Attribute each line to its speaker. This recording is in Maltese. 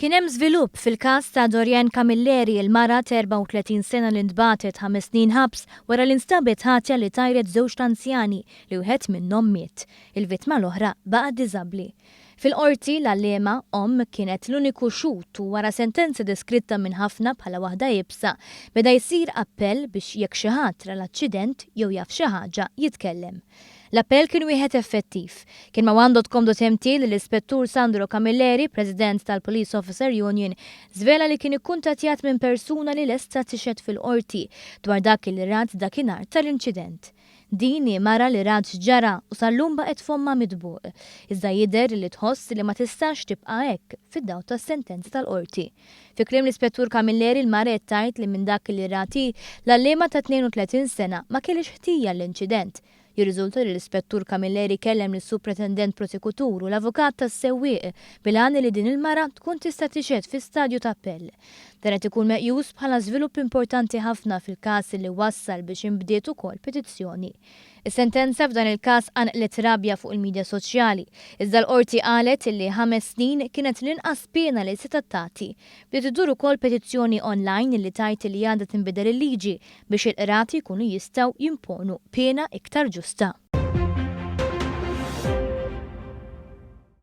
Speaker 1: Kien hemm żvilupp fil-każ ta' Dorjen Camilleri, il-mara ta' 34 sena li ntbatet 5 snin ħabs wara li nstabet ħatja li tajret żewġ anzjani li wieħed minnhom miet. Il-vittma l-oħra baqa' diżabbli. Fil-qorti l-allema kienet l-uniku xut u wara sentenza deskritta minn ħafna bħala waħda jibsa beda jsir appell biex jekk xi ħadd ra l-aċċident jew jaf xi ħaġa jitkellem. L-appell kien wieħed effettiv. Kien ma' One.com.mt li l-Ispettur Sandro Camilleri, President tal-Police Officer Union, żvela li kien ikkuntattjat minn persuna li lesta tixed fil-qorti dwar dak li rad dakinhar tal-inċident. Dini mara li rad ġara u sal-lum baqgħet fomma midbuq. Iżda jidher li tħoss li ma tistax tibqa' hekk fid-daw tas-sentenza tal-qorti. Fi kliem l-Ispettur Camilleri l-mara tajt li minn dak li rati l-allema ta' 32 sena ma kellix ħtija l-inċident. Jirriżulta li l-Ispettur Camilleri kellem lis-Supretendent Prosekutur u l-Avukat tas-sewwieq bil-għani li din il-mara tkun tista' tixhed fi stadju ta' appell. Dan qed ikun meqjus bħala żvilupp importanti ħafna fil-każ li wassal biex inbdiet ukoll petizzjoni. Is-sentenza f'dan il-każ għanqlet rabja fuq il-midja soċjali. Iżda l-qorti qalet li 5 snin kienet l-inqas pena li seta' tagħti. Bdiet idur ukoll petizzjoni online li tajt li għandha tinbidel il-liġi biex il-qrati jkunu jistgħu jimponu pena iktar ġusta.